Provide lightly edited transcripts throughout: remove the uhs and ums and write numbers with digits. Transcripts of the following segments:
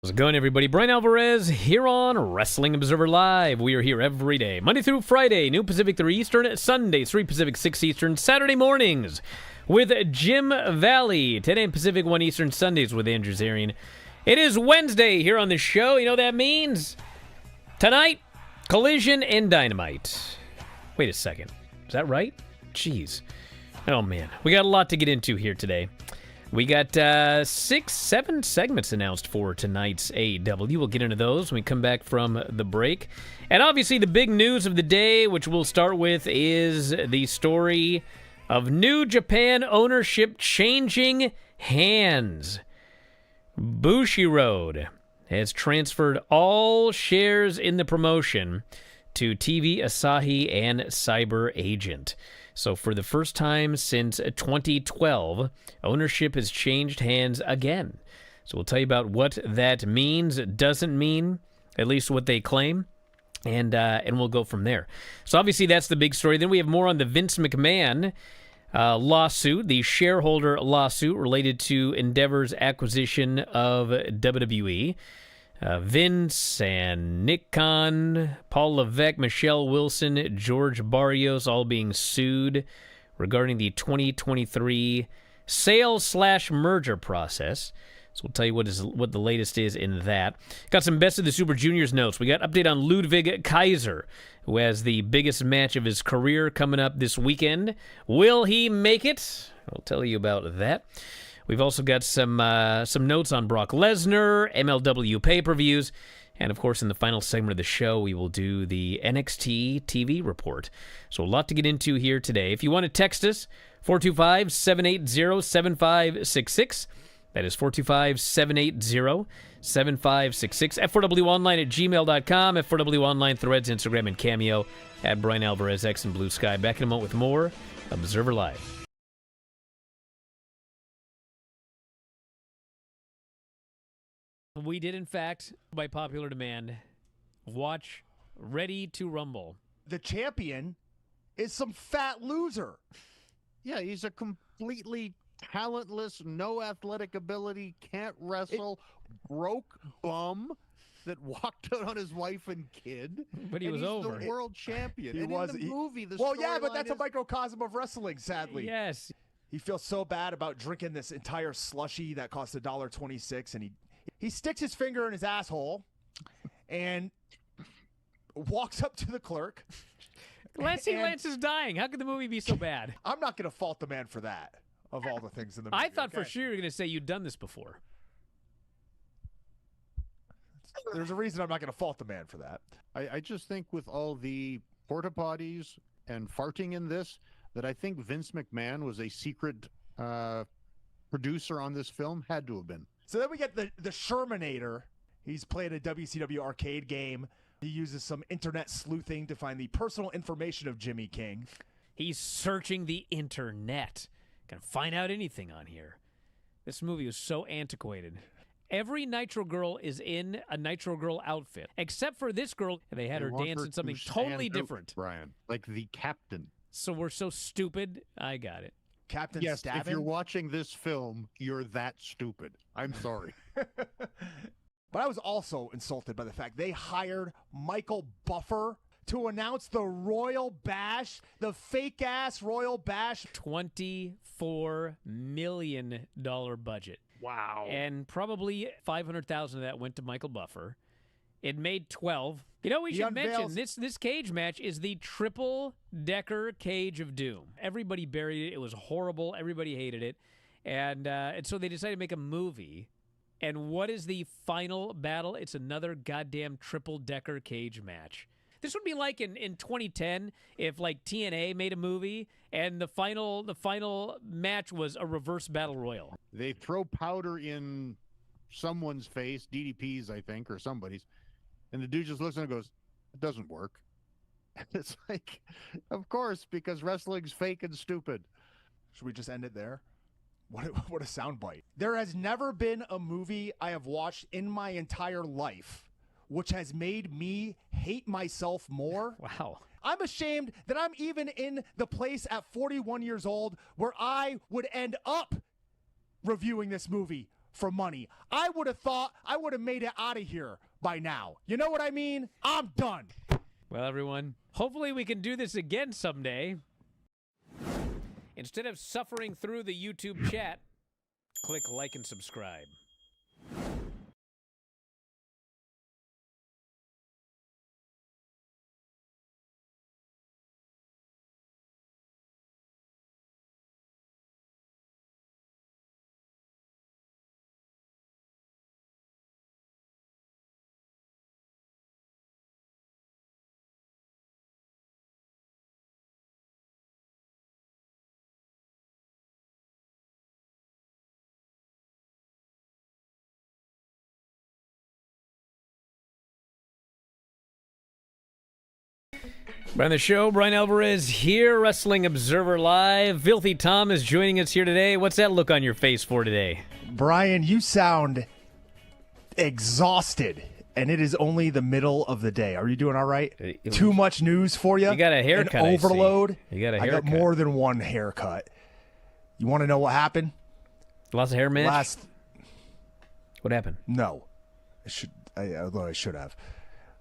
How's it going, everybody? Bryan Alvarez here on Wrestling Observer Live. We are here every day, Monday through Friday, noon Pacific, 3 Eastern, Sundays, 3 Pacific, 6 Eastern, Saturday mornings with Jim Valley, 10 a.m. Pacific, 1 Eastern, Sundays with Andrew Zarian. It is Wednesday here on the show. You know what that means? Tonight, Collision and Dynamite. Wait a second. Is that right? Jeez. Oh, man. We got a lot to get into here today. We got 6-7 segments announced for tonight's AEW. We'll get into those when we come back from the break. And obviously the big news of the day, which we'll start with, is the story of New Japan ownership changing hands. Bushiroad has transferred all shares in the promotion to TV Asahi and Cyber Agent. So for the first time since 2012, ownership has changed hands again. So we'll tell you about what that means, doesn't mean, at least what they claim, and we'll go from there. So obviously that's the big story. Then we have more on the Vince McMahon lawsuit, the shareholder lawsuit related to Endeavor's acquisition of WWE. Vince and Nick Khan, Paul Levesque, Michelle Wilson, George Barrios all being sued regarding the 2023 sale/merger process. So we'll tell you what the latest is in that. Got some Best of the Super Juniors notes. We got update on Ludwig Kaiser, who has the biggest match of his career coming up this weekend. Will he make it? I'll tell you about that. We've also got some notes on Brock Lesnar, MLW pay-per-views, and of course in the final segment of the show we will do the NXT TV report. So a lot to get into here today. If you want to text us, 425-780-7566. That is 425-780-7566. F4WOnline@gmail.com. F4W Online Threads, Instagram, and Cameo at Bryan Alvarez X and Blue Sky. Back in a moment with more Observer Live. We did, in fact, by popular demand, watch Ready to Rumble. The champion is some fat loser. Yeah, he's a completely talentless, no athletic ability, can't wrestle, broke bum that walked out on his wife and kid. But he was over. He's the world champion. He and was. In the movie, the well, yeah, but storyline that's a microcosm of wrestling, sadly. Yes. He feels so bad about drinking this entire slushie that cost $1.26, and he sticks his finger in his asshole and walks up to the clerk. Lance is dying. How could the movie be so bad? I'm not going to fault the man for that, of all the things in the movie. I thought for sure you were going to say you'd done this before. There's a reason I'm not going to fault the man for that. I just think with all the porta potties and farting in this, that I think Vince McMahon was a secret producer on this film. Had to have been. So then we get the Shermanator. He's played a WCW arcade game. He uses some internet sleuthing to find the personal information of Jimmy King. He's searching the internet. Can find out anything on here. This movie is so antiquated. Every Nitro Girl is in a Nitro Girl outfit, except for this girl. They had her dance in something totally different. Brian, like the captain. So we're so stupid. I got it. Captain yes, Stavin? If you're watching this film, you're that stupid. I'm sorry. But I was also insulted by the fact they hired Michael Buffer to announce the Royal Bash, the fake-ass Royal Bash. $24 million budget. Wow. And probably $500,000 of that went to Michael Buffer. It made 12. You know, we should mention this cage match is the triple-decker Cage of Doom. Everybody buried it. It was horrible. Everybody hated it. And so they decided to make a movie. And what is the final battle? It's another goddamn triple-decker cage match. This would be like in 2010 if like TNA made a movie and the final match was a reverse battle royal. They throw powder in someone's face, DDP's I think, or somebody's, and the dude just looks at it and goes, "It doesn't work." It's like, of course, because wrestling's fake and stupid. Should we just end it there? What a soundbite. There has never been a movie I have watched in my entire life which has made me hate myself more. Wow. I'm ashamed that I'm even in the place at 41 years old where I would end up reviewing this movie for money. I would have made it out of here by now. You know what I mean? I'm done. Well, everyone, hopefully we can do this again someday. Instead of suffering through the YouTube chat, click like and subscribe. On the show, Bryan Alvarez here, Wrestling Observer Live. Filthy Tom is joining us here today. What's that look on your face for today? Brian, you sound exhausted, and it is only the middle of the day. Are you doing all right? Too much news for you? You got a haircut. An overload? You got a haircut. I got more than one haircut. You want to know what happened? Lots of hair match? What happened? No. Although I should have.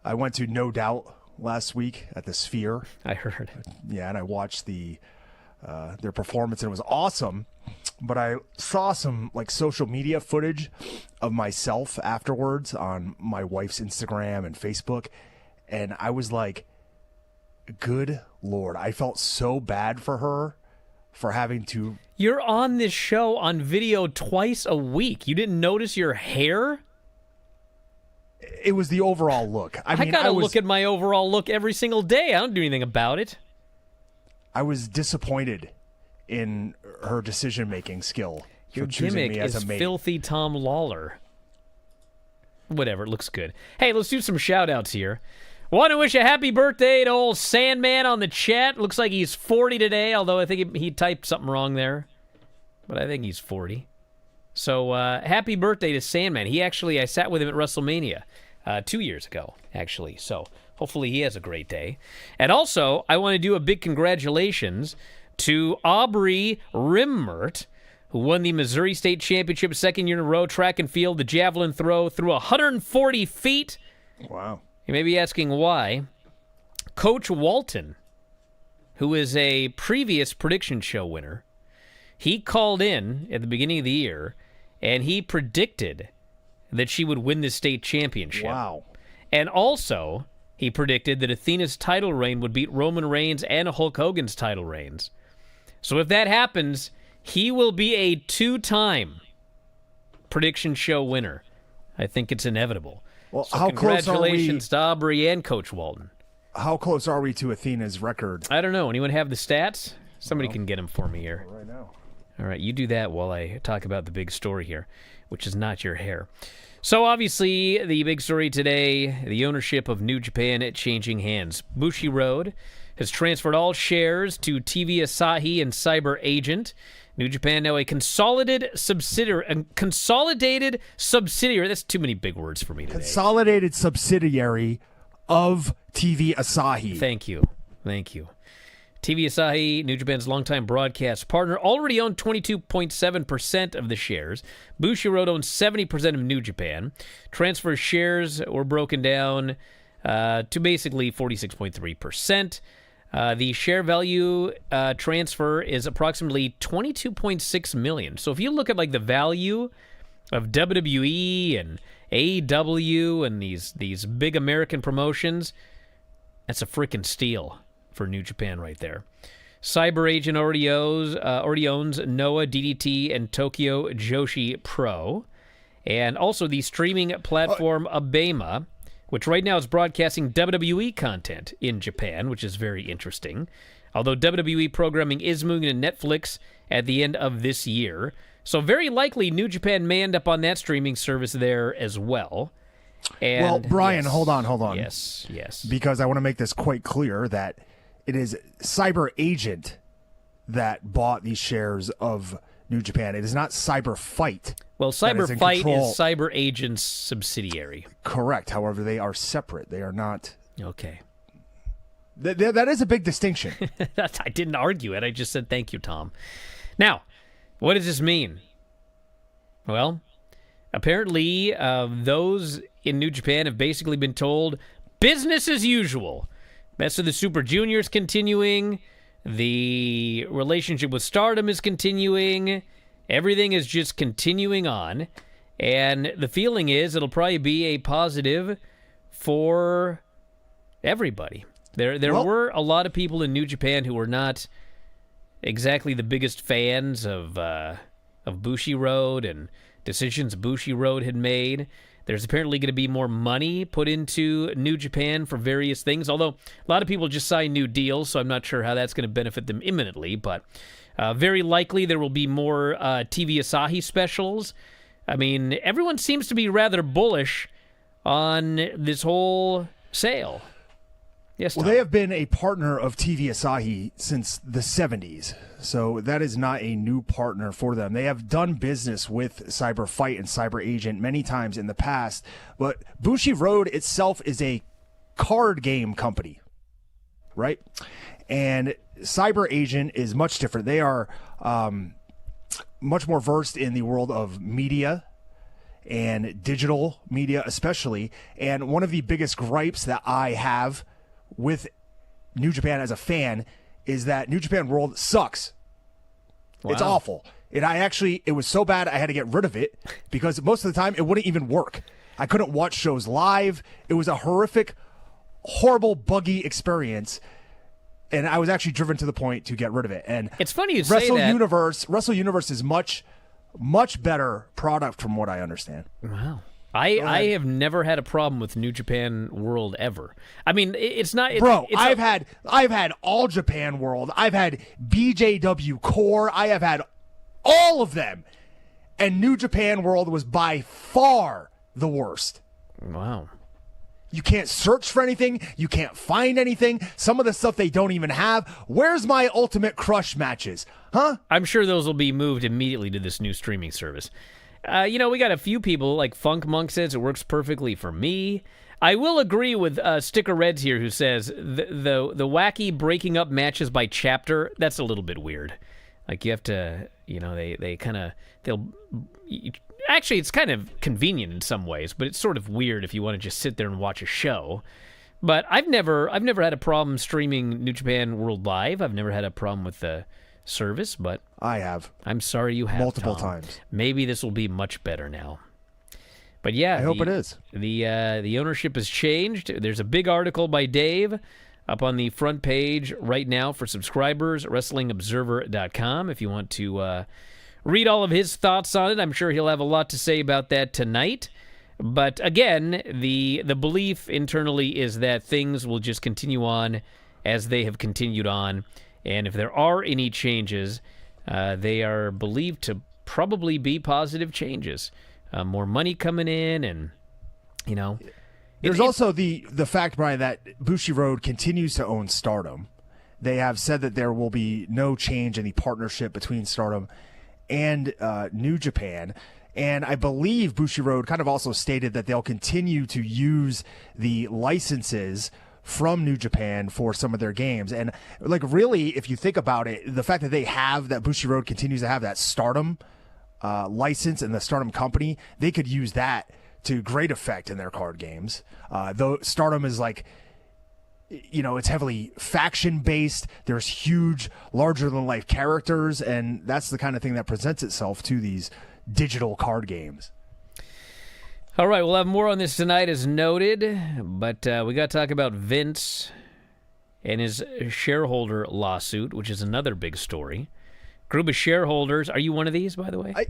I went to No Doubt last week at the Sphere. I heard. Yeah, and I watched their performance, and it was awesome. But I saw some social media footage of myself afterwards on my wife's Instagram and Facebook, and I was like, good Lord, I felt so bad for her for having to... You're on this show on video twice a week. You didn't notice your hair? It was the overall look. I gotta look at my overall look every single day. I don't do anything about it. I was disappointed in her decision-making skill. Your for choosing gimmick me as is a mate. Filthy Tom Lawler. Whatever, it looks good. Hey, let's do some shout-outs here. Want to wish a happy birthday to old Sandman on the chat. Looks like he's 40 today, although I think he typed something wrong there. But I think he's 40. So happy birthday to Sandman. I sat with him at WrestleMania 2 years ago, actually. So hopefully he has a great day. And also, I want to do a big congratulations to Aubrey Rimmert, who won the Missouri State Championship second year in a row, track and field, the javelin throw, through 140 feet. Wow. You may be asking why. Coach Walton, who is a previous prediction show winner, he called in at the beginning of the year, and he predicted that she would win the state championship. Wow. And also, he predicted that Athena's title reign would beat Roman Reigns and Hulk Hogan's title reigns. So if that happens, he will be a two-time prediction show winner. I think it's inevitable. Well, so how close are we? Congratulations to Aubrey and Coach Walton. How close are we to Athena's record? I don't know. Anyone have the stats? Somebody can get them for me here. Right now. All right, you do that while I talk about the big story here, which is not your hair. So obviously, the big story today, the ownership of New Japan changing hands. Bushiroad has transferred all shares to TV Asahi and Cyber Agent. New Japan now a consolidated subsidiary. That's too many big words for me today. Consolidated subsidiary of TV Asahi. Thank you. TV Asahi, New Japan's longtime broadcast partner, already owned 22.7% of the shares. Bushiroad owns 70% of New Japan. Transfer shares were broken down to basically 46.3%. The share value transfer is approximately $22.6 million. So if you look at the value of WWE and AEW and these big American promotions, that's a freaking steal for New Japan right there. Cyber Agent already owns Noah, DDT, and Tokyo Joshi Pro. And also the streaming platform Abema, which right now is broadcasting WWE content in Japan, which is very interesting. Although WWE programming is moving to Netflix at the end of this year. So very likely New Japan may end up on that streaming service there as well. And well, Brian, yes, hold on. Yes. Because I want to make this quite clear that it is Cyber Agent that bought these shares of New Japan. It is not Cyber Fight. Well, Cyber Fight is Cyber Agent's subsidiary. Correct. However, they are separate. They are not. Okay. That is a big distinction. I didn't argue it. I just said thank you, Tom. Now, what does this mean? Well, apparently those in New Japan have basically been told business as usual. Best of the Super Juniors continuing. The relationship with Stardom is continuing. Everything is just continuing on. And the feeling is it'll probably be a positive for everybody. There were a lot of people in New Japan who were not exactly the biggest fans of Bushiroad and decisions Bushiroad had made. There's apparently going to be more money put into New Japan for various things, although a lot of people just sign new deals, so I'm not sure how that's going to benefit them imminently, but very likely there will be more TV Asahi specials. I mean, everyone seems to be rather bullish on this whole sale. Yes, Tom. Well, they have been a partner of TV Asahi since the 70s, so that is not a new partner for them. They have done business with Cyber Fight and Cyber Agent many times in the past, but Bushiroad itself is a card game company, right? And Cyber Agent is much different. They are much more versed in the world of media and digital media especially, and one of the biggest gripes that I have with New Japan as a fan is that New Japan World sucks. Wow. It's awful. It was so bad I had to get rid of it because most of the time it wouldn't even work. I couldn't watch shows live. It was a horrific, horrible, buggy experience. And I was actually driven to the point to get rid of it. And it's funny you say that. Wrestle Universe is much, much better product from what I understand. Wow. I have never had a problem with New Japan World ever. I mean, I've had All Japan World. I've had BJW Core. I have had all of them. And New Japan World was by far the worst. Wow. You can't search for anything. You can't find anything. Some of the stuff they don't even have. Where's my Ultimate Crush matches? Huh? I'm sure those will be moved immediately to this new streaming service. We got a few people, like Funk Monk says it works perfectly for me. I will agree with Sticker Reds here, who says the wacky breaking up matches by chapter, that's a little bit weird. Like, you have to, actually, it's kind of convenient in some ways, but it's sort of weird if you want to just sit there and watch a show. But I've never had a problem streaming New Japan World Live. I've never had a problem with the service, but I have. I'm sorry you have, multiple Tom. times. Maybe this will be much better now. But yeah, I hope it is. The ownership has changed. There's a big article by Dave up on the front page right now for subscribers, WrestlingObserver.com. If you want to read all of his thoughts on it, I'm sure he'll have a lot to say about that tonight. But again, the belief internally is that things will just continue on as they have continued on. And if there are any changes, they are believed to probably be positive changes. More money coming in, and, There's also the fact, Brian, that Bushiroad continues to own Stardom. They have said that there will be no change in the partnership between Stardom and New Japan. And I believe Bushiroad kind of also stated that they'll continue to use the licenses from New Japan for some of their games. And really, if you think about it, the fact that Bushiroad continues to have that Stardom license and the Stardom company, they could use that to great effect in their card games. Though Stardom is it's heavily faction based. There's huge, larger than life characters, and that's the kind of thing that presents itself to these digital card games. All right, we'll have more on this tonight as noted, but we got to talk about Vince and his shareholder lawsuit, which is another big story. Group of shareholders. Are you one of these, by the way? I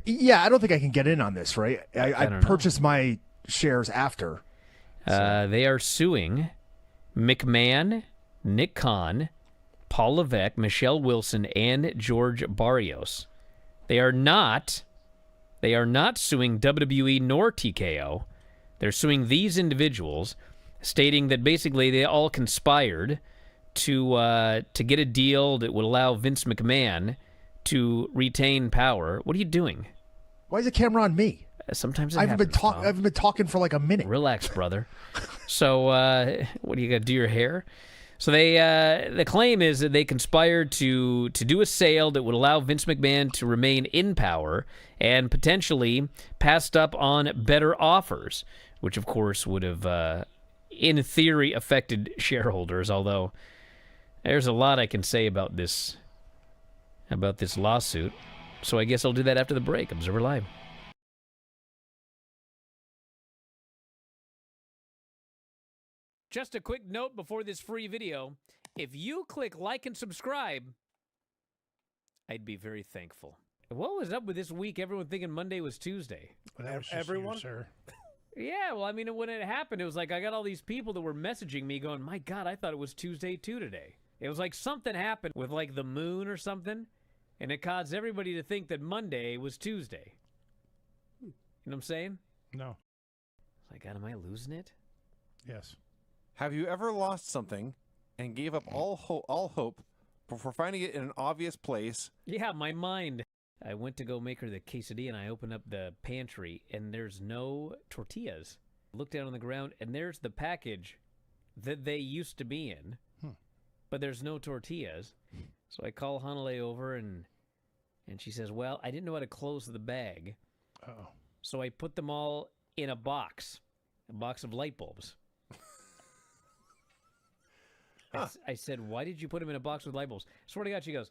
don't think I can get in on this, right? I purchased my shares after. So. They are suing McMahon, Nick Khan, Paul Levesque, Michelle Wilson, and George Barrios. They are not suing WWE nor TKO. They're suing these individuals, stating that basically they all conspired to get a deal that would allow Vince McMahon to retain power. What are you doing? Why is the camera on me? Sometimes it I happens, haven't been talking for like a minute. Relax, brother. So, what do you got to do your hair? So the claim is that they conspired to do a sale that would allow Vince McMahon to remain in power and potentially passed up on better offers, which of course would have, in theory, affected shareholders. Although there's a lot I can say about this lawsuit. So I guess I'll do that after the break. Observer Live. Just a quick note before this free video. If you click like and subscribe, I'd be very thankful. What was up with this week? Everyone thinking Monday was Tuesday. That was just Everyone? you, sir. Yeah, well, I mean, when it happened, it was like I got all these people that were messaging me going, my God, I thought it was Tuesday too today. It was like something happened with like the moon or something, and it caused everybody to think that Monday was Tuesday. You know what I'm saying? No. Like, God, am I losing it? Yes. Have you ever lost something and gave up all hope before finding it in an obvious place? Yeah, my mind. I went to go make her the quesadilla, and I opened up the pantry, and there's no tortillas. Looked down on the ground, and there's the package that they used to be in, but there's no tortillas. So I call Hanale over, and she says, well, I didn't know how to close the bag. Uh-oh. So I put them all in a box of light bulbs. I said, why did you put them in a box with light bulbs? Swear to God, she goes,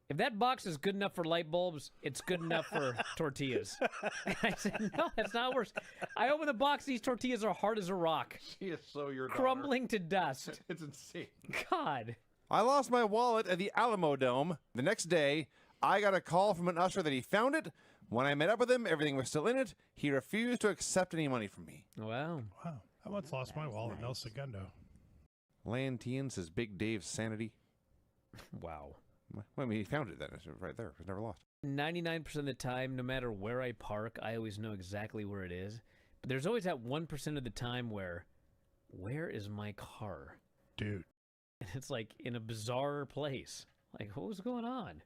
if that box is good enough for light bulbs, it's good enough for tortillas. And I said, no, that's not worse. I open the box, these tortillas are hard as a rock. She is so your daughter. Crumbling to dust. It's insane. God. I lost my wallet at the Alamo Dome. The next day, I got a call from an usher that he found it. When I met up with him, everything was still in it. He refused to accept any money from me. Wow. Wow. I once lost my wallet, El Segundo. Lantian says Big Dave's sanity. Wow. Well, I mean, he found it then. It's right there. It's never lost. 99% of the time, no matter where I park, I always know exactly where it is. But there's always that 1% of the time where is my car? Dude. And it's like in a bizarre place. Like, what was going on?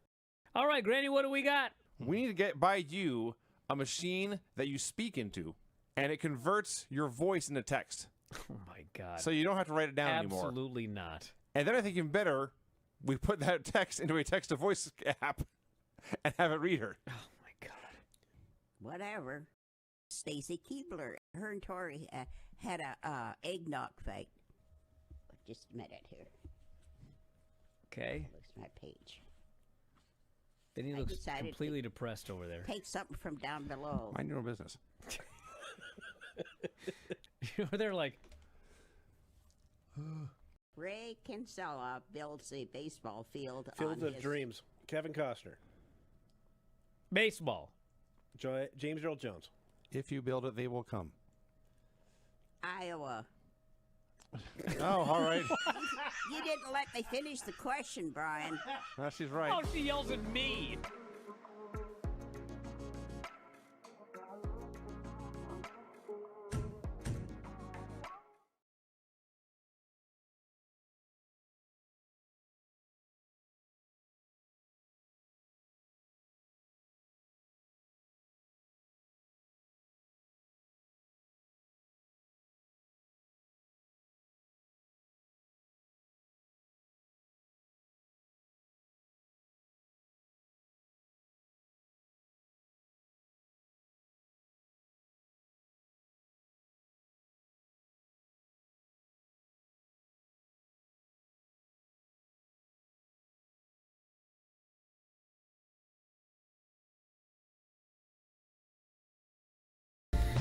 All right, Granny, what do we got? We need to buy you a machine that you speak into, and it converts your voice into text. Oh, my God. So you don't have to write it down anymore. Absolutely not. And then I think even better, we put that text into a text-to-voice app and have it read her. Oh, my God. Whatever. Stacy Keebler, her and Tori had a eggnog fight. Just a minute here. Okay. Looks my page. Then he I looks decided completely depressed over there. Take something from down below. Mind your own business. They're like, Ray Kinsella builds a baseball field Field on of his Dreams. Kevin Costner. baseball. James Earl Jones. If you build it, they will come. Iowa. Oh, all right. You didn't let me finish the question, Brian. She's right. Oh, she yells at me.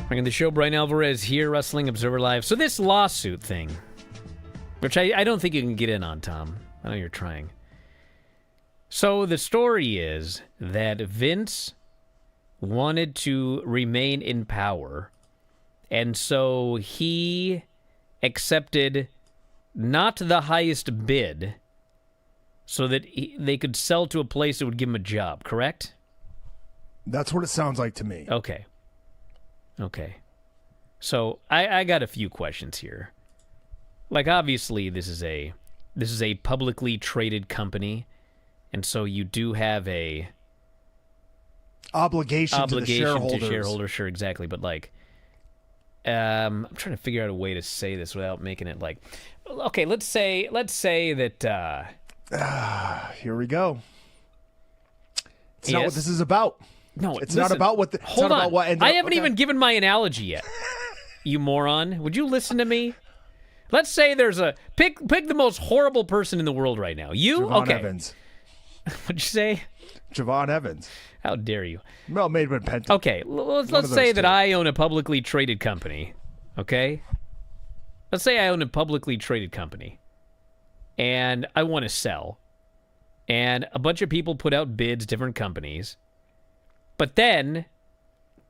Bringing the show, Bryan Alvarez here, Wrestling Observer Live. So this lawsuit thing, which I don't think you can get in on, Tom. I know you're trying. So the story is that Vince wanted to remain in power, and so he accepted not the highest bid so that they could sell to a place that would give him a job, correct? That's what it sounds like to me. Okay. So I got a few questions here. Like, obviously, this is a publicly traded company, and so you do have a Obligation to the shareholders. sure, exactly. But like, I'm trying to figure out a way to say this without making it like, okay, let's say that. Here we go. It's not what Yes? this is about. No, It's listen, not about what. It's hold not on. about what ended I up- haven't okay. even given my analogy yet. You moron! Would you listen to me? Let's say there's a pick the most horrible person in the world right now. You Javon okay? Evans. What'd you say? Javon Evans. How dare you? Well, made with Penta. Okay, let's of say those that two. I own a publicly traded company. Okay, let's say I own a publicly traded company, and I want to sell, and a bunch of people put out bids, different companies, but then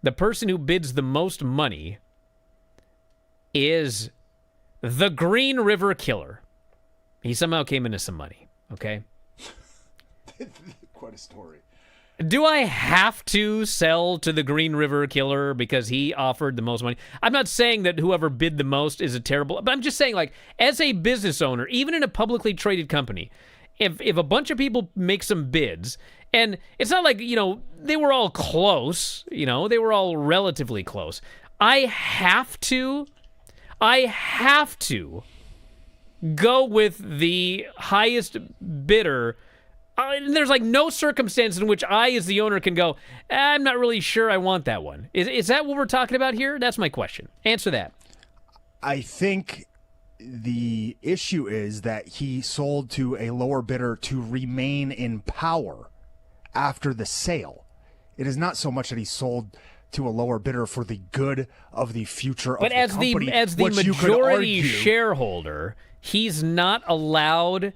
the person who bids the most money is the Green River Killer. He somehow came into some money. Okay. Quite a story. Do I have to sell to the Green River Killer because he offered the most money? I'm not saying that whoever bid the most is a terrible, but I'm just saying, like, as a business owner, even in a publicly traded company, if a bunch of people make some bids, and it's not like, they were all close, they were all relatively close. I have to go with the highest bidder. There's like no circumstance in which I, as the owner, can go, I'm not really sure I want that one. Is that what we're talking about here? That's my question. Answer that. I think the issue is that he sold to a lower bidder to remain in power after the sale. It is not so much that he sold to a lower bidder for the good of the future of the company. But as the which you could majority argue- shareholder, he's not allowed.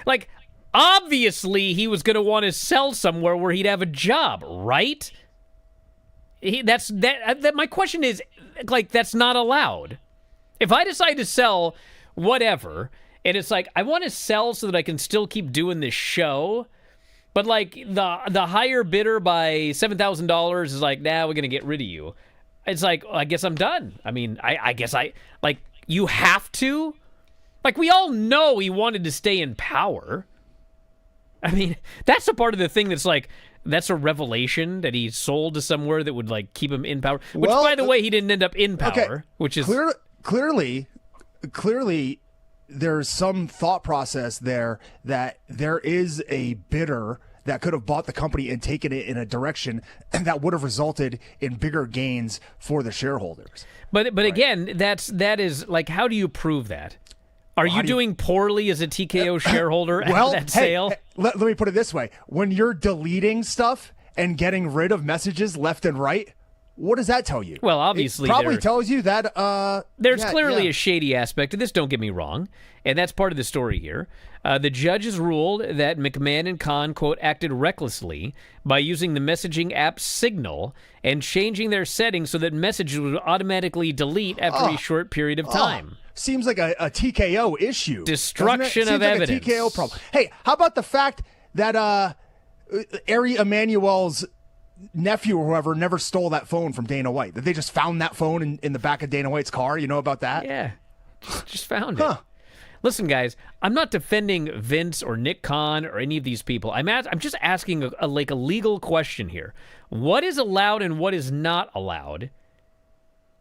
Like, obviously, he was going to want to sell somewhere where he'd have a job, right? My question is, like, that's not allowed. If I decide to sell whatever, and it's like, I want to sell so that I can still keep doing this show, but like the higher bidder by $7,000 is like, nah, we're going to get rid of you. It's like, I guess I'm done. I mean, I guess you have to? Like, we all know he wanted to stay in power. I mean, that's a part of the thing that's like, that's a revelation that he sold to somewhere that would like keep him in power. Which, Well, by the way, he didn't end up in power, okay, which is clearly there's some thought process there that there is a bidder that could have bought the company and taken it in a direction that would have resulted in bigger gains for the shareholders. But again, that is like, how do you prove that? Are you doing poorly as a TKO shareholder at that sale? Let me put it this way. When you're deleting stuff and getting rid of messages left and right, what does that tell you? Well, obviously, it probably there- tells you that There's clearly a shady aspect to this, don't get me wrong, and that's part of the story here. The judges ruled that McMahon and Khan, quote, acted recklessly by using the messaging app Signal and changing their settings so that messages would automatically delete after a short period of time. Seems like a TKO issue. Destruction doesn't it? of Seems evidence. Like a TKO problem. Hey, how about the fact that Ari Emanuel's nephew or whoever never stole that phone from Dana White? That they just found that phone in the back of Dana White's car? You know about that? Yeah, just found Huh. it. Listen, guys, I'm not defending Vince or Nick Khan or any of these people. I'm just asking a legal question here. What is allowed and what is not allowed?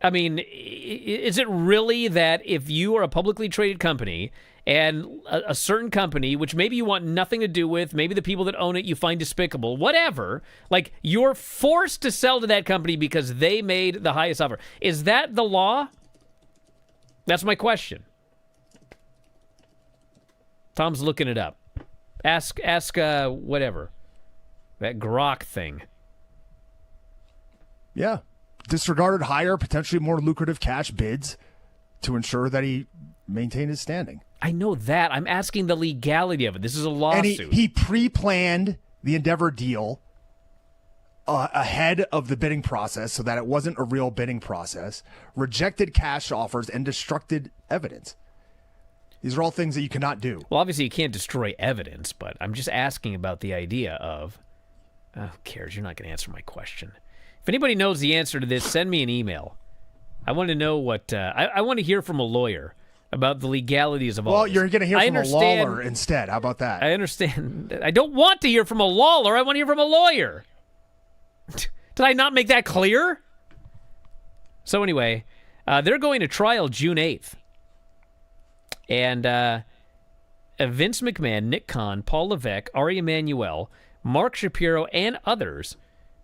I mean, is it really that if you are a publicly traded company and a certain company, which maybe you want nothing to do with, maybe the people that own it you find despicable, whatever, like you're forced to sell to that company because they made the highest offer? Is that the law? That's my question. Tom's looking it up. Ask whatever. That Grok thing. Yeah. Disregarded higher, potentially more lucrative cash bids to ensure that he maintained his standing. I know that. I'm asking the legality of it. This is a And lawsuit. he pre-planned the Endeavor deal ahead of the bidding process so that it wasn't a real bidding process, rejected cash offers, and destructed evidence. These are all things that you cannot do. Well, obviously you can't destroy evidence, but I'm just asking about the idea of, who cares? You're not going to answer my question. If anybody knows the answer to this, send me an email. I want to know what, I want to hear from a lawyer about the legalities of all Well, this. you're going to hear I from a understand- lawyer instead. How about that? I understand. I don't want to hear from a lawyer. I want to hear from a lawyer. Did I not make that clear? So anyway, They're going to trial June 8th. And Vince McMahon, Nick Khan, Paul Levesque, Ari Emanuel, Mark Shapiro, and others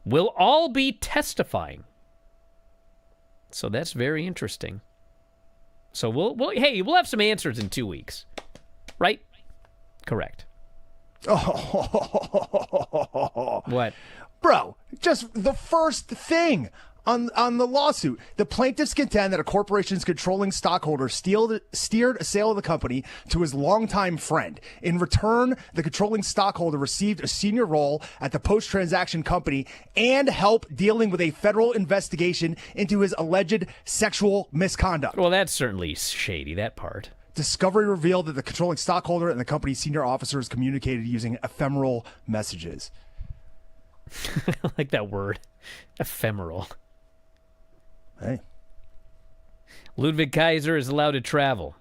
will all be testifying. So that's very interesting. So we'll have some answers in 2 weeks. Right? Correct. Oh. What? Bro, just the first thing on the lawsuit. The plaintiffs contend that a corporation's controlling stockholder steered a sale of the company to his longtime friend. In return, the controlling stockholder received a senior role at the post-transaction company and help dealing with a federal investigation into his alleged sexual misconduct. Well, that's certainly shady, that part. Discovery revealed that the controlling stockholder and the company's senior officers communicated using ephemeral messages. I like that word. Ephemeral. Hey. Ludwig Kaiser is allowed to travel,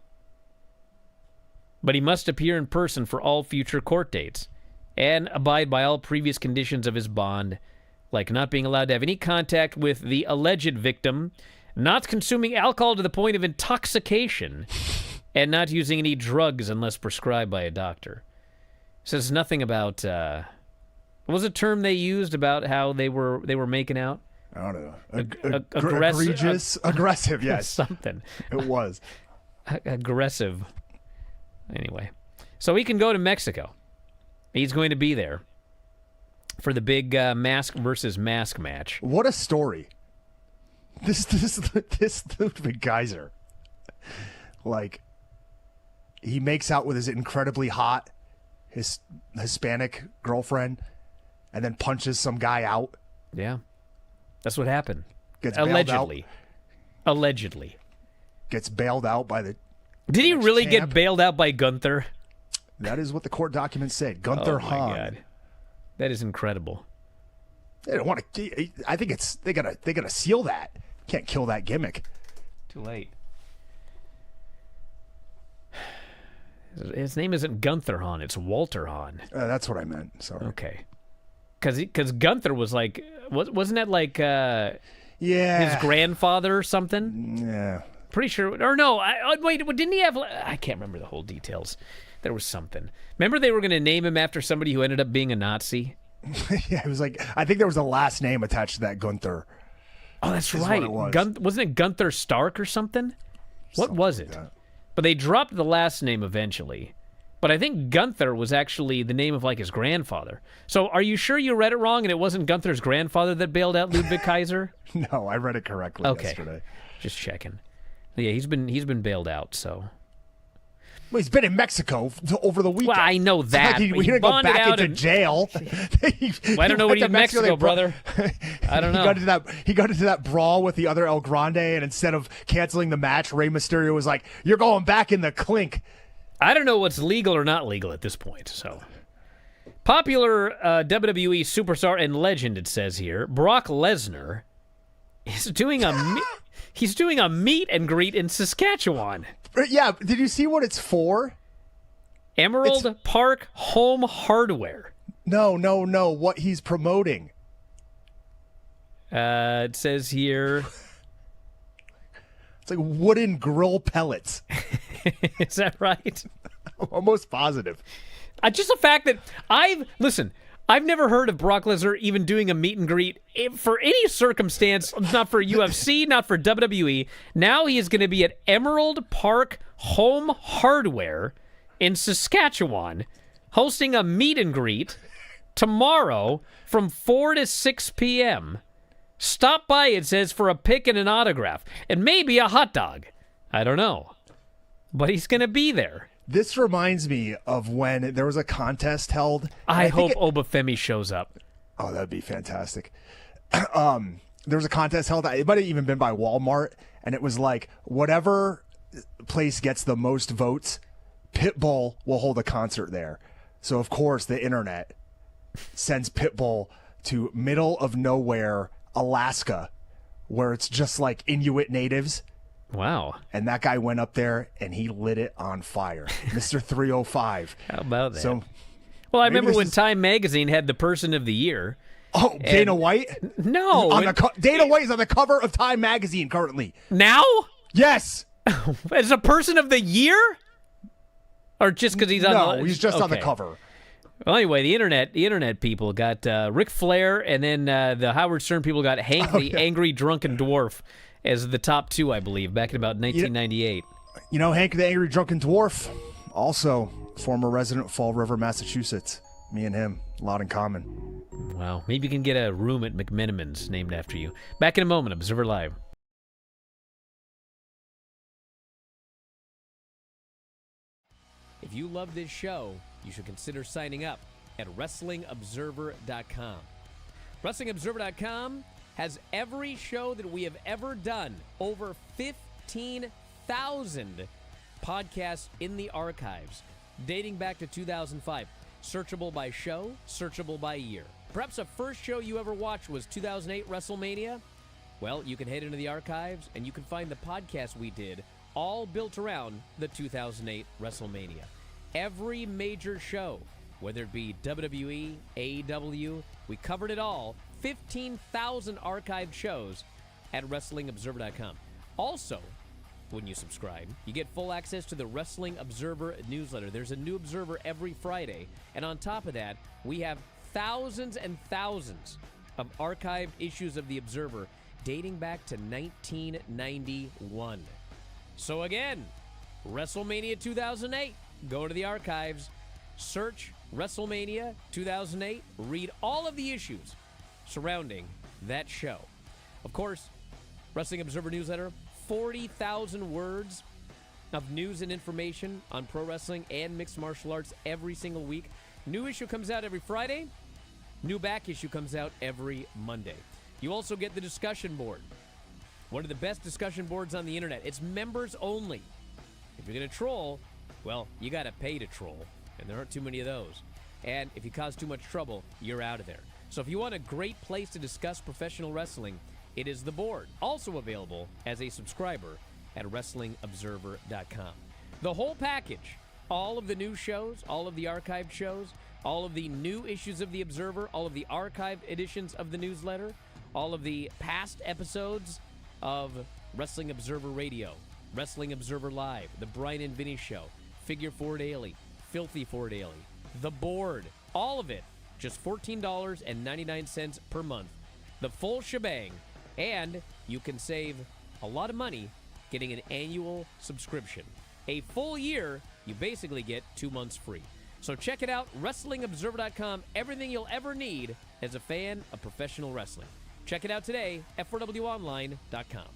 but he must appear in person for all future court dates and abide by all previous conditions of his bond, like not being allowed to have any contact with the alleged victim, not consuming alcohol to the point of intoxication, and not using any drugs unless prescribed by a doctor. It says nothing about what was the term they used about how they were making out? I don't know. Aggressive, yes. Something. It was. Aggressive. Anyway. So he can go to Mexico. He's going to be there for the big mask versus mask match. What a story. This Ludwig Kaiser. Like, he makes out with his incredibly hot Hispanic girlfriend and then punches some guy out. Yeah. That's what happened. Gets allegedly. Allegedly. Gets bailed out by the Did he really get bailed out by Gunther? That is what the court documents said. Gunther Hahn. My God. That is incredible. They don't want to. I think they gotta seal that. Can't kill that gimmick. Too late. His name isn't Gunther Hahn. It's Walter Hahn. That's what I meant. Sorry. Okay. Because Gunther was like, wasn't that like his grandfather or something? Yeah. Pretty sure. Or no, wait, didn't he have, I can't remember the whole details. There was something. Remember they were going to name him after somebody who ended up being a Nazi? Yeah, it was like, I think there was a last name attached to that Gunther. Oh, that's right. Wasn't it Gunther Stark or something? What was it? Like, but they dropped the last name eventually. But I think Gunther was actually the name of like his grandfather. So are you sure you read it wrong and it wasn't Gunther's grandfather that bailed out Ludwig Kaiser? No, I read it correctly yesterday. Just checking. Yeah, he's been bailed out, so. Well, he's been in Mexico over the weekend. Well, I know that. He didn't go back into jail. I don't know what he did in Mexico, brother. I don't know. He got into that brawl with the other El Grande, and instead of canceling the match, Rey Mysterio was like, "You're going back in the clink." I don't know what's legal or not legal at this point. So, popular WWE superstar and legend, it says here, Brock Lesnar is doing he's doing a meet and greet in Saskatchewan. Yeah, did you see what it's for? Emerald Park Home Hardware. No. What he's promoting. It says here. It's like wooden grill pellets. Is that right? I'm almost positive. Just the fact that I've never heard of Brock Lesnar even doing a meet and greet for any circumstance, not for UFC, not for WWE. Now he is going to be at Emerald Park Home Hardware in Saskatchewan, hosting a meet and greet tomorrow from 4 to 6 p.m. Stop by, it says, for a pic and an autograph, and maybe a hot dog. I don't know. But he's going to be there. This reminds me of when there was a contest held. I hope Obafemi shows up. Oh, that'd be fantastic. There was a contest held. It might have even been by Walmart. And it was like, whatever place gets the most votes, Pitbull will hold a concert there. So, of course, the internet sends Pitbull to middle of nowhere, Alaska, where it's just like Inuit natives. Wow. And that guy went up there and he lit it on fire. Mr. 305. How about that? So, well, I remember when Time Magazine had the Person of the Year, Oh, Dana White? No. Dana White is on the cover of Time magazine currently. Now? Yes. As a person of the year? Or just because he's on the... No, he's just on the cover. Well, anyway, the internet people got Ric Flair, and then the Howard Stern people got Hank the Angry Drunken Dwarf as the top two, I believe, back in about 1998. You know, Hank the Angry Drunken Dwarf, also former resident of Fall River, Massachusetts. Me and him, a lot in common. Wow. Maybe you can get a room at McMenamins named after you. Back in a moment, Observer Live. If you love this show, you should consider signing up at WrestlingObserver.com. WrestlingObserver.com has every show that we have ever done. Over 15,000 podcasts in the archives, dating back to 2005. Searchable by show, searchable by year. Perhaps the first show you ever watched was 2008 WrestleMania? Well, you can head into the archives and you can find the podcast we did, all built around the 2008 WrestleMania. Every major show, whether it be WWE, AEW, we covered it all. 15,000 archived shows at WrestlingObserver.com. Also, when you subscribe, you get full access to the Wrestling Observer newsletter. There's a new Observer every Friday. And on top of that, we have thousands and thousands of archived issues of the Observer dating back to 1991. So again, WrestleMania 2008. Go to the archives, search WrestleMania 2008, read all of the issues surrounding that show. Of course, Wrestling Observer newsletter, 40,000 words of news and information on pro wrestling and mixed martial arts every single week. New issue comes out every Friday. New back issue comes out every Monday. You also get the discussion board. One of the best discussion boards on the internet. It's members only. If you're going to troll, well, you got to pay to troll, and there aren't too many of those. And if you cause too much trouble, you're out of there. So if you want a great place to discuss professional wrestling, it is the board. Also available as a subscriber at WrestlingObserver.com. The whole package, all of the new shows, all of the archived shows, all of the new issues of the Observer, all of the archived editions of the newsletter, all of the past episodes of Wrestling Observer Radio, Wrestling Observer Live, The Bryan and Vinny Show, Figure Four Daily, Filthy Four Daily, The Board, all of it, just $14.99 per month. The full shebang, and you can save a lot of money getting an annual subscription. A full year, you basically get 2 months free. So check it out, WrestlingObserver.com, everything you'll ever need as a fan of professional wrestling. Check it out today, F4WOnline.com.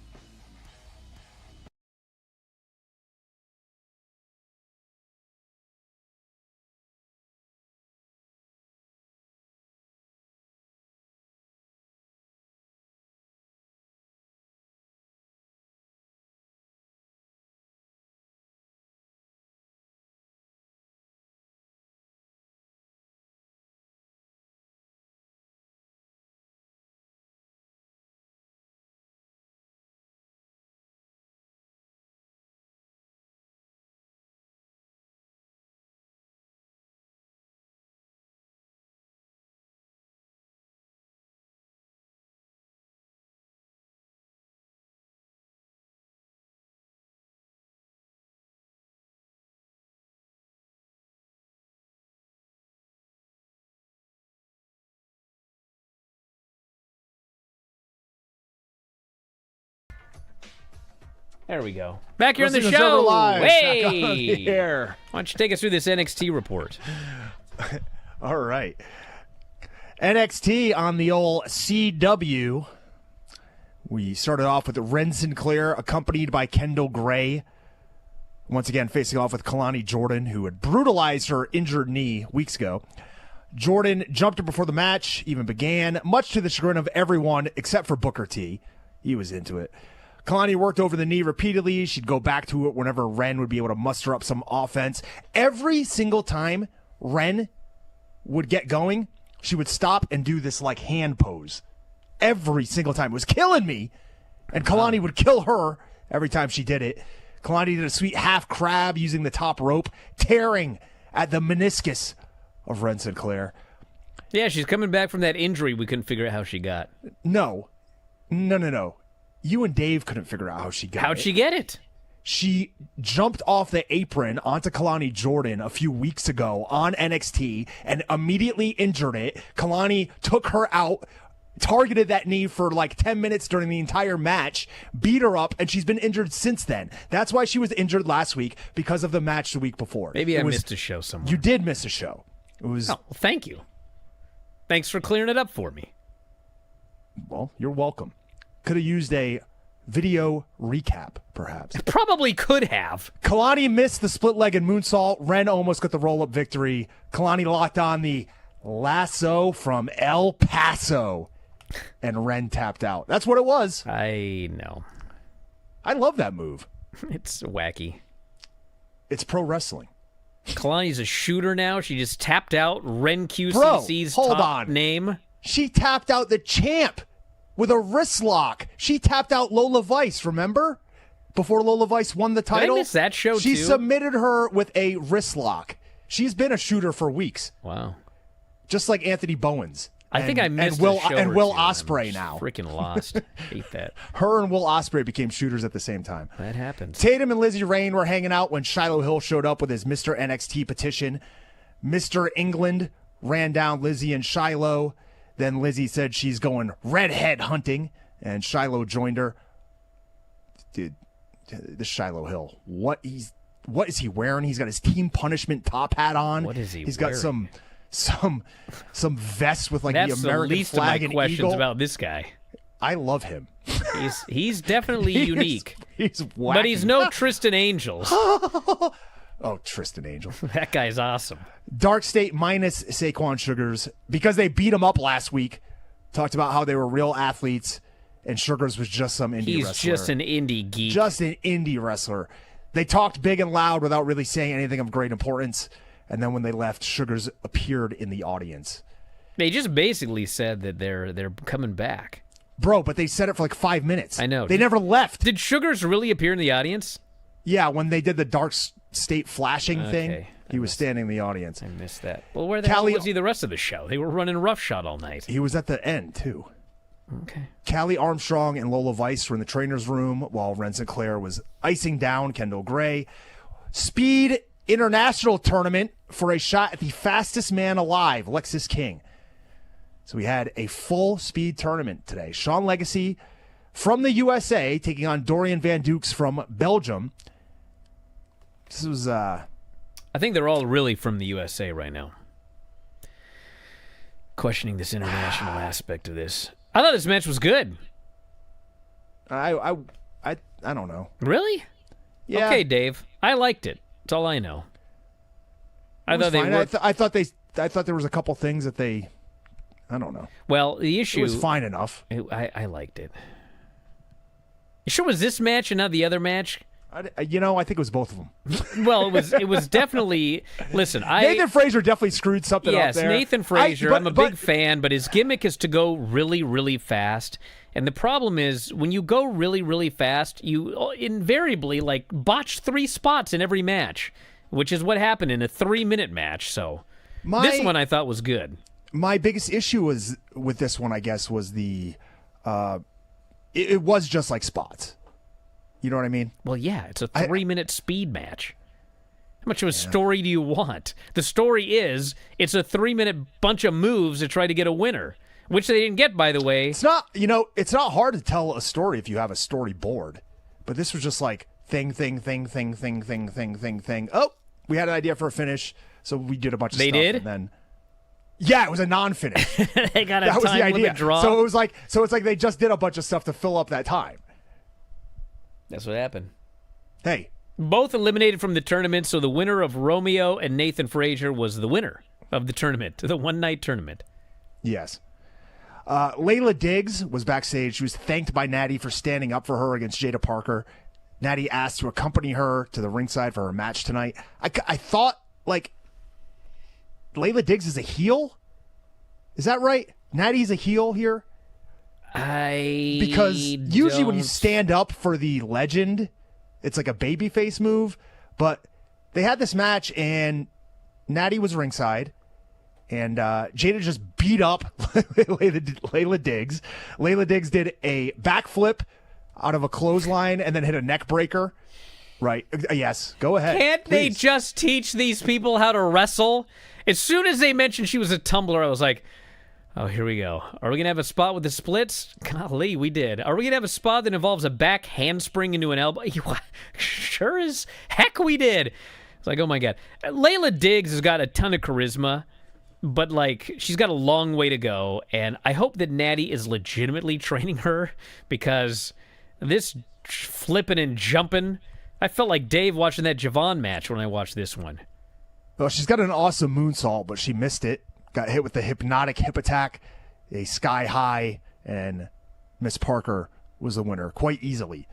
There we go. Back here on the Wrestling show. Observer Live. Hey! Back on the air. Why don't you take us through this NXT report? All right. NXT on the old CW. We started off with Ren Sinclair, accompanied by Kendall Gray. Once again, facing off with Kalani Jordan, who had brutalized her injured knee weeks ago. Jordan jumped her before the match even began, much to the chagrin of everyone except for Booker T. He was into it. Kalani worked over the knee repeatedly. She'd go back to it whenever Ren would be able to muster up some offense. Every single time Ren would get going, she would stop and do this like hand pose. Every single time. It was killing me. And Kalani would kill her every time she did it. Kalani did a sweet half crab using the top rope, tearing at the meniscus of Ren Sinclair. Yeah, she's coming back from that injury we couldn't figure out how she got. No. You and Dave couldn't figure out how she got How'd it. she get it? She jumped off the apron onto Kalani Jordan a few weeks ago on NXT and immediately injured it. Kalani took her out, targeted that knee for like 10 minutes during the entire match, beat her up, and she's been injured since then. That's why she was injured last week, because of the match the week before. Maybe I missed a show somewhere. You did miss a show. It was. Oh, well, thank you. Thanks for clearing it up for me. Well, you're welcome. Could have used a video recap, perhaps. Probably could have. Kalani missed the split-legged moonsault. Ren almost got the roll-up victory. Kalani locked on the lasso from El Paso, and Ren tapped out. That's what it was. I know. I love that move. It's wacky. It's pro wrestling. Kalani's a shooter now. She just tapped out Ren QCC's hold top on. name. She tapped out the champ with a wrist lock. She tapped out Lola Vice, remember? Before Lola Vice won the title. I miss that show, She too? submitted her with a wrist lock. She's been a shooter for weeks. Wow. Just like Anthony Bowens. I think I missed Will, a show and or Will two. I'm Ospreay now. Freaking lost. Hate that. Her and Will Ospreay became shooters at the same time. That happens. Tatum and Lizzie Rain were hanging out when Shiloh Hill showed up with his Mr. NXT petition. Mr. England ran down Lizzie and Shiloh. Then Lizzie said she's going redhead hunting, and Shiloh joined her. Dude, this Shiloh Hill, what is he wearing? He's got his team punishment top hat on. What is he He's got wearing? some vest with like That's the American the least flag of my and questions eagle. about this guy. I love him. He's definitely unique. He's wacky. But he's no Tristan Angels. Oh, Tristan Angel. That guy's awesome. Dark State minus Saquon Sugars because they beat him up last week. Talked about how they were real athletes, and Sugars was just some indie He's wrestler. just an indie geek. Just an indie wrestler. They talked big and loud without really saying anything of great importance, and then when they left, Sugars appeared in the audience. They just basically said that they're coming back. Bro, but they said it for like 5 minutes. I know. They never left. Did Sugars really appear in the audience? Yeah, when they did the Dark State flashing thing, Okay. he was standing in the audience. I missed that. Well, where the hell was he the rest of the show? They were running roughshod all night. He was at the end, too. Okay. Callie Armstrong and Lola Vice were in the trainer's room while Ren Sinclair was icing down Kendall Gray. Speed International Tournament for a shot at the fastest man alive, Lexus King. So we had a full speed tournament today. Sean Legacy from the USA taking on Dorian Van Dukes from Belgium. This was I think they're all really from the USA right now. Questioning this international aspect of this. I thought this match was good. I don't know. Really? Yeah. Okay, Dave. I liked it. That's all I know. It was fine. I thought there was a couple things that they, I don't know. Well, the issue It was fine enough. I liked it. You sure it was this match and not the other match? I think it was both of them. Well, it was definitely. Listen, Nathan Frazier definitely screwed something up there. Yes, Nathan Frazier. I'm a big fan, but his gimmick is to go really, really fast. And the problem is, when you go really, really fast, you invariably botch 3 spots in every match, which is what happened in a 3-minute match. So this one I thought was good. My biggest issue with this one, I guess, was it was just like spots. You know what I mean? Well, yeah, it's a 3-minute speed match. How much of a story do you want? The story is it's a 3-minute bunch of moves to try to get a winner, which they didn't get, by the way. It's not hard to tell a story if you have a storyboard. But this was just like thing. Oh, we had an idea for a finish, so we did a bunch of stuff. They did? And then, yeah, it was a non-finish. They got a That was the time idea. limit draw. So it's like they just did a bunch of stuff to fill up that time. That's what happened. Hey. Both eliminated from the tournament, so the winner of Romeo and Nathan Frazier was the winner of the tournament, the one-night tournament. Yes. Layla Diggs was backstage. She was thanked by Natty for standing up for her against Jada Parker. Natty asked to accompany her to the ringside for her match tonight. I thought, Layla Diggs is a heel? Is that right? Natty's a heel here? Because usually when you stand up for the legend, it's like a babyface move. But they had this match, and Natty was ringside, And Jada just beat up Layla Diggs. Layla Diggs did a backflip out of a clothesline and then hit a neck breaker. Right. Yes. Go ahead. Can't they please. just teach these people how to wrestle? As soon as they mentioned she was a tumbler, I was like, oh, here we go. Are we going to have a spot with the splits? Golly, we did. Are we going to have a spot that involves a back handspring into an elbow? Sure as heck we did. It's like, oh my God. Layla Diggs has got a ton of charisma, but like she's got a long way to go. And I hope that Natty is legitimately training her, because this flipping and jumping, I felt like Dave watching that Javon match when I watched this one. Well, she's got an awesome moonsault, but she missed it. Got hit with the hypnotic hip attack, a sky high, and Miss Parker was the winner quite easily.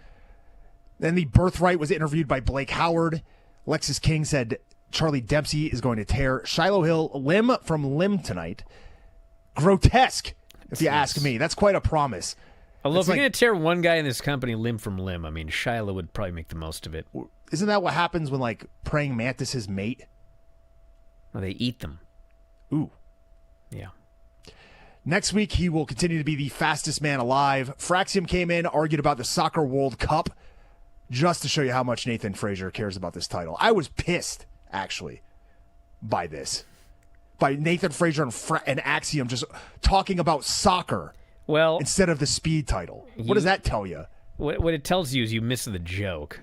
Then the Birthright was interviewed by Blake Howard. Lexis King said Charlie Dempsey is going to tear Shiloh Hill limb from limb tonight. Grotesque, if you ask me. That's quite a promise. Although if It's you're like- going to tear one guy in this company limb from limb, I mean, Shiloh would probably make the most of it. Isn't that what happens when, like, praying mantises mate? Well, they eat them. Ooh. Yeah. Next week, he will continue to be the fastest man alive. Fraxium came in, argued about the Soccer World Cup, just to show you how much Nathan Frazier cares about this title. I was pissed, actually, by this. By Nathan Frazier and Axiom just talking about soccer Well, instead of the speed title. What does that tell you? what it tells you is you missed the joke,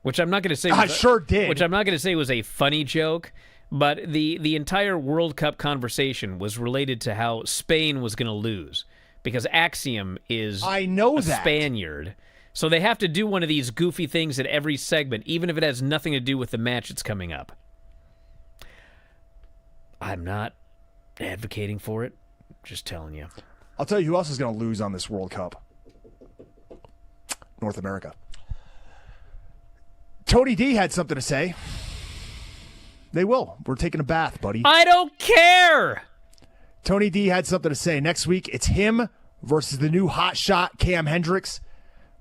which I'm not going to say. I sure did. Which I'm not going to say was a funny joke, but the entire World Cup conversation was related to how Spain was going to lose because Axiom is I know a that. Spaniard. So they have to do one of these goofy things at every segment, even if it has nothing to do with the match that's coming up. I'm not advocating for it. Just telling you. I'll tell you who else is going to lose on this World Cup. North America. Tony D had something to say. They will. We're taking a bath, buddy. I don't care! Tony D had something to say. Next week, it's him versus the new hot shot, Cam Hendricks.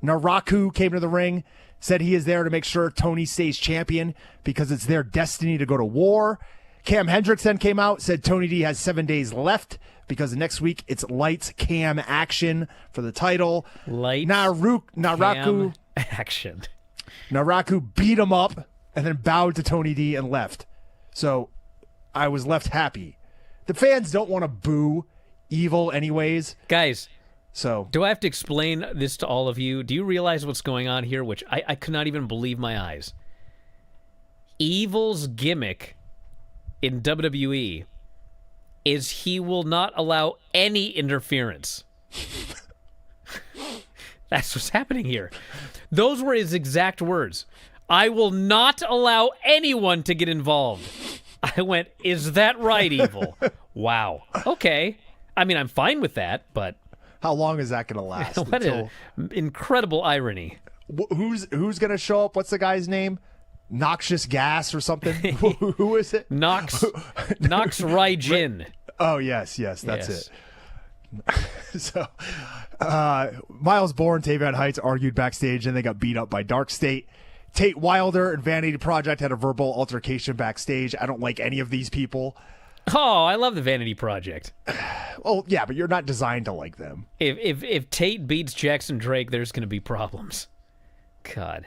Naraku came to the ring, said he is there to make sure Tony stays champion because it's their destiny to go to war. Cam Hendricks then came out, said Tony D has 7 days left because next week it's lights Cam action for the title. Lights Naraku action. Naraku beat him up and then bowed to Tony D and left. So I was left happy. The fans don't want to boo Evil anyways. Guys, So do I have to explain this to all of you? Do you realize what's going on here? Which I could not even believe my eyes. Evil's gimmick in WWE is he will not allow any interference. That's what's happening here. Those were his exact words. I will not allow anyone to get involved. I went, is that right, Evil? Wow. Okay. I mean, I'm fine with that, but how long is that going to last? what an incredible irony. Who's going to show up? What's the guy's name? Noxious Gas or something? Who is it? Nox Raijin. Oh, yes, that's it. So, Miles Bourne, Tavion Heights argued backstage, and they got beat up by Dark State. Tate Wilder and Vanity Project had a verbal altercation backstage. I don't like any of these people. Oh, I love the Vanity Project. Well, yeah, but you're not designed to like them. If Tate beats Jackson Drake, there's going to be problems. God.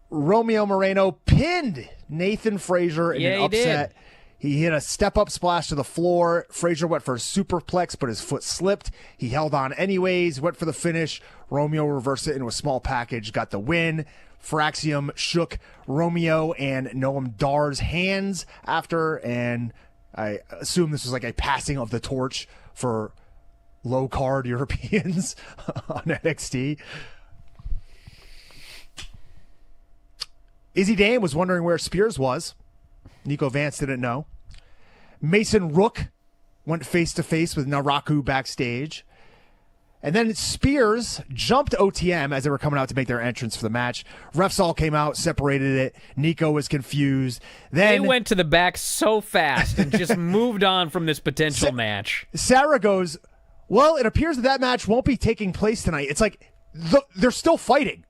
Romeo Moreno pinned Nathan Frazier in Yeah, an he upset. did. He hit a step-up splash to the floor. Frazier went for a superplex, but his foot slipped. He held on anyways, went for the finish. Romeo reversed it into a small package, got the win. Fraxium shook Romeo and Noam Dar's hands after, and I assume this was like a passing of the torch for low-card Europeans on NXT. Izzy Dame was wondering where Spears was. Nico Vance didn't know. Mason Rook went face-to-face with Naraku backstage. And then Spears jumped OTM as they were coming out to make their entrance for the match. Refs all came out, separated it. Nico was confused. Then They went to the back so fast and just moved on from this potential match. Sarah goes, well, it appears that match won't be taking place tonight. It's like, they're still fighting.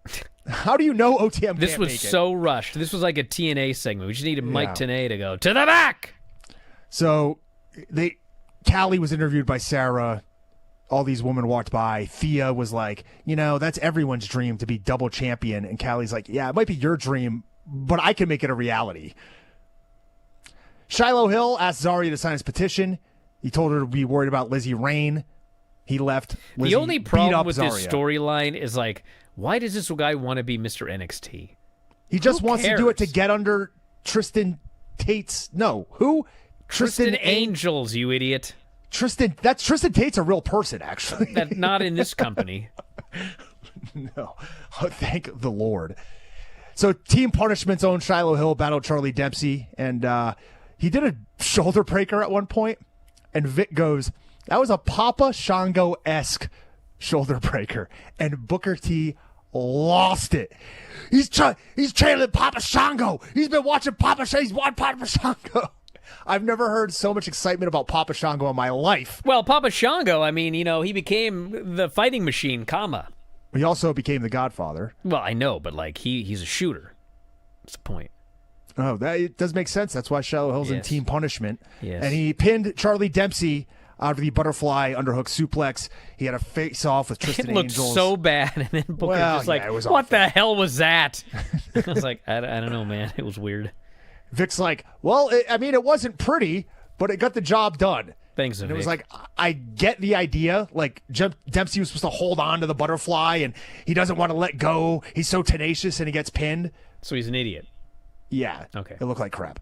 How do you know OTM This can't was make it? so rushed. This was like a TNA segment. We just needed Mike Yeah. Tenay to go, to the back! So Callie was interviewed by Sarah. All these women walked by. Thea was like, that's everyone's dream to be double champion. And Callie's like, yeah, it might be your dream, but I can make it a reality. Shiloh Hill asked Zarya to sign his petition. He told her to be worried about Lizzie Rain. He left. Lizzie the only problem with Zarya. this storyline is like, why does this guy want to be Mr. NXT? He just wants to do it to cares? get under Tristan Tate's. No, who? Tristan Angels, you idiot. Tristan Tate's a real person, actually. Not in this company. No. Oh, thank the Lord. So Team Punishment's own Shiloh Hill battled Charlie Dempsey, and he did a shoulder breaker at one point, and Vic goes, that was a Papa Shango-esque shoulder breaker, and Booker T lost it. He's trailing Papa Shango. He's been watching Papa Shango. He's watched Papa Shango. I've never heard so much excitement about Papa Shango in my life. Well, Papa Shango, I mean, he became the fighting machine, comma. He also became the Godfather. Well, I know, but like he's a shooter. That's the point. Oh, that it does make sense. That's why Shiloh Hill's in Yes. Team Punishment. Yes. And he pinned Charlie Dempsey out of the butterfly underhook suplex. He had a face-off with Tristan It looked Angels. so bad, and then Booker Well, just like, yeah, it was what awful. the hell was that? I was like, I don't know, man. It was weird. Vic's like, well, it wasn't pretty, but it got the job done. Thanks, And Vic. it was like, I get the idea. Like, Dempsey was supposed to hold on to the butterfly, and he doesn't want to let go. He's so tenacious, and he gets pinned. So he's an idiot. Yeah. Okay. It looked like crap.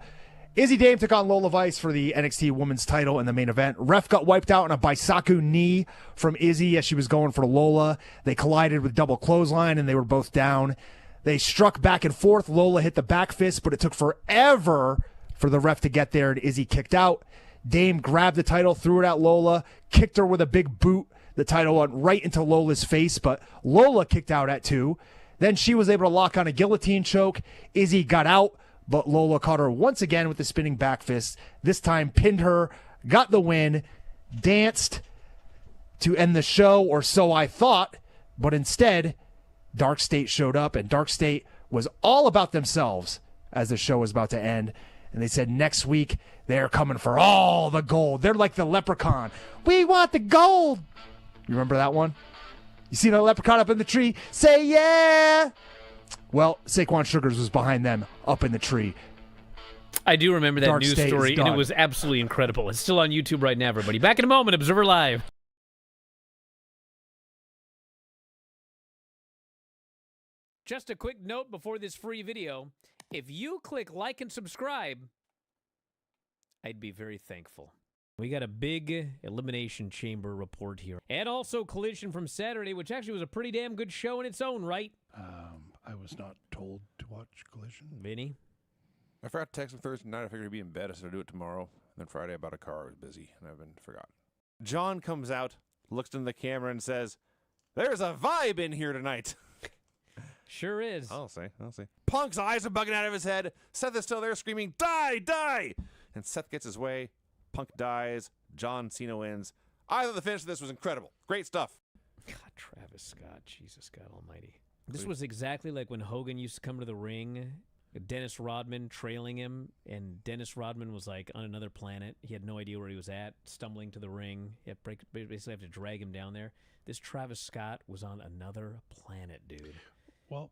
Izzy Dame took on Lola Vice for the NXT Women's title in the main event. Ref got wiped out on a Baisaku knee from Izzy as she was going for Lola. They collided with double clothesline, and they were both down. They struck back and forth. Lola hit the back fist, but it took forever for the ref to get there, and Izzy kicked out. Dame grabbed the title, threw it at Lola, kicked her with a big boot. The title went right into Lola's face, but Lola kicked out at 2. Then she was able to lock on a guillotine choke. Izzy got out, but Lola caught her once again with the spinning back fist. This time pinned her, got the win, danced to end the show, or so I thought, but instead, Dark State showed up, and Dark State was all about themselves as the show was about to end. And they said next week they're coming for all the gold. They're like the leprechaun. We want the gold. You remember that one? You see the leprechaun up in the tree? Say yeah. Well, Saquon Sugars was behind them up in the tree. I do remember that Dark news State is story, and it done. was absolutely incredible. It's still on YouTube right now, everybody. Back in a moment, Observer Live. Just a quick note before this free video. If you click like and subscribe, I'd be very thankful. We got a big Elimination Chamber report here. And also Collision from Saturday, which actually was a pretty damn good show in its own right. I was not told to watch Collision. Vinny? I forgot to text him Thursday night. I figured he'd be in bed. I said I'd do it tomorrow. And then Friday I bought a car. I was busy, and I've been forgot. John comes out, looks into the camera, and says, "There's a vibe in here tonight." Sure is. I'll say. Punk's eyes are bugging out of his head. Seth is still there screaming, "Die, die!" And Seth gets his way. Punk dies. John Cena wins. I thought the finish of this was incredible. Great stuff. God, Travis Scott, Jesus God almighty. This was exactly like when Hogan used to come to the ring, Dennis Rodman trailing him, and Dennis Rodman was like on another planet. He had no idea where he was at, stumbling to the ring. He had basically have to drag him down there. This Travis Scott was on another planet, dude. Well,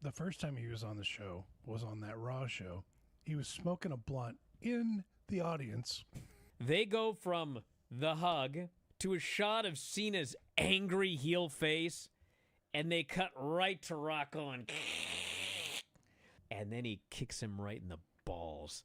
the first time he was on the show was on that Raw show. He was smoking a blunt in the audience. They go from the hug to a shot of Cena's angry heel face, and they cut right to Rock On. And then he kicks him right in the balls.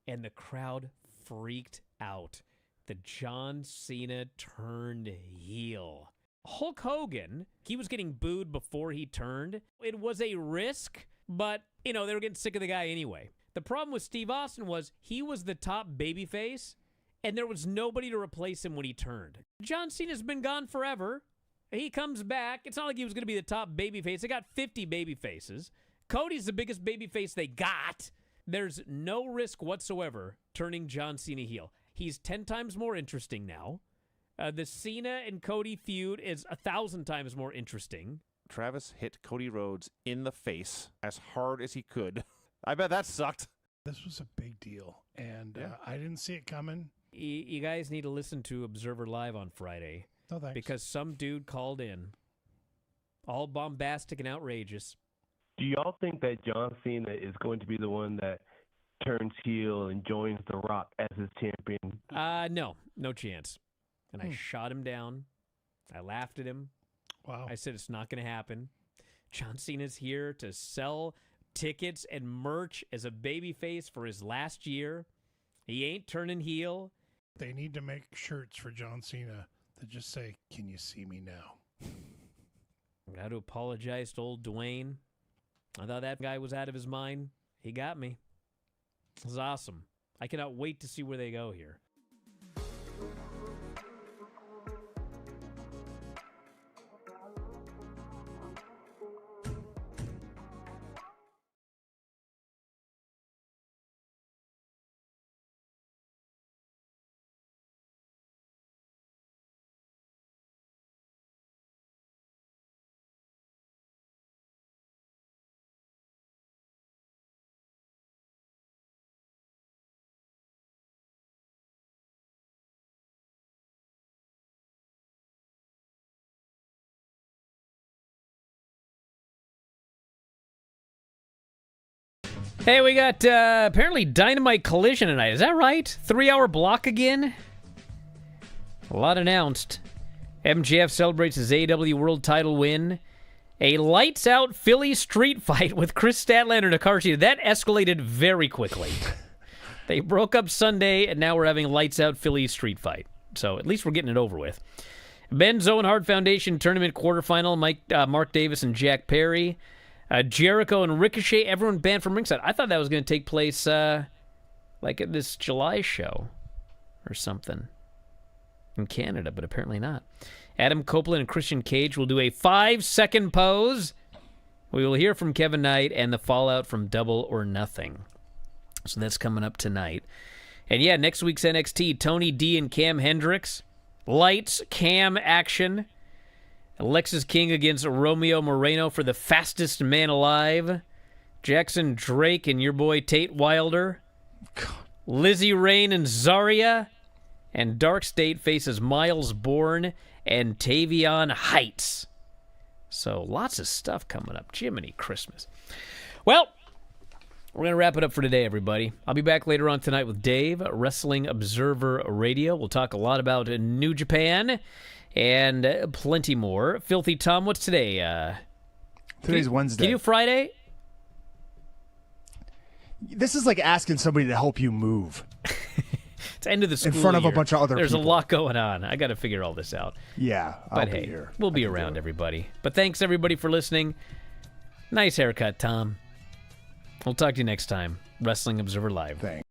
And the crowd freaked out. The John Cena turned heel. Hulk Hogan, he was getting booed before he turned. It was a risk, but, they were getting sick of the guy anyway. The problem with Steve Austin was he was the top babyface, and there was nobody to replace him when he turned. John Cena's been gone forever. He comes back. It's not like he was going to be the top babyface. They got 50 babyfaces. Cody's the biggest babyface they got. There's no risk whatsoever turning John Cena heel. He's 10 times more interesting now. The Cena and Cody feud is 1,000 times more interesting. Travis hit Cody Rhodes in the face as hard as he could. I bet that sucked. This was a big deal, and Yeah. I didn't see it coming. You guys need to listen to Observer Live on Friday. No thanks. Because some dude called in, all bombastic and outrageous. Do y'all think that John Cena is going to be the one that turns heel and joins The Rock as his champion? No chance. And I shot him down. I laughed at him. Wow. I said it's not going to happen. John Cena's here to sell tickets and merch as a babyface for his last year. He ain't turning heel. They need to make shirts for John Cena that just say, "Can you see me now?" I got to apologize to old Dwayne. I thought that guy was out of his mind. He got me. This is awesome. I cannot wait to see where they go here. Hey, we got apparently Dynamite Collision tonight. Is that right? 3-hour block again? A lot announced. MJF celebrates his AEW World Title win. A lights-out Philly street fight with Chris Statlander and Hikaru. That escalated very quickly. They broke up Sunday, and now we're having a lights-out Philly street fight. So at least we're getting it over with. Ben's Owen Hart Foundation Tournament quarterfinal. Mark Davis and Jack Perry. Jericho and Ricochet, everyone banned from ringside. I thought that was going to take place like at this July show or something in Canada, but apparently not. Adam Copeland and Christian Cage will do a 5-second pose. We will hear from Kevin Knight and the fallout from Double or Nothing. So that's coming up tonight. And yeah, next week's NXT, Tony D and Cam Hendricks. Lights, Cam action. Alexis King against Romeo Moreno for the fastest man alive. Jackson Drake and your boy Tate Wilder. God. Lizzie Rain and Zarya. And Dark State faces Miles Bourne and Tavion Heights. So lots of stuff coming up. Jiminy Christmas. Well, we're going to wrap it up for today, everybody. I'll be back later on tonight with Dave, Wrestling Observer Radio. We'll talk a lot about New Japan and plenty more. Filthy Tom, what's today? Today's Wednesday. Can you do Friday? This is like asking somebody to help you move. It's end of the school in front of year. a bunch of other There's people. a lot going on. I got to figure all this out. Yeah, but hey, here. We'll be around, everybody. But thanks, everybody, for listening. Nice haircut, Tom. We'll talk to you next time. Wrestling Observer Live. Thanks.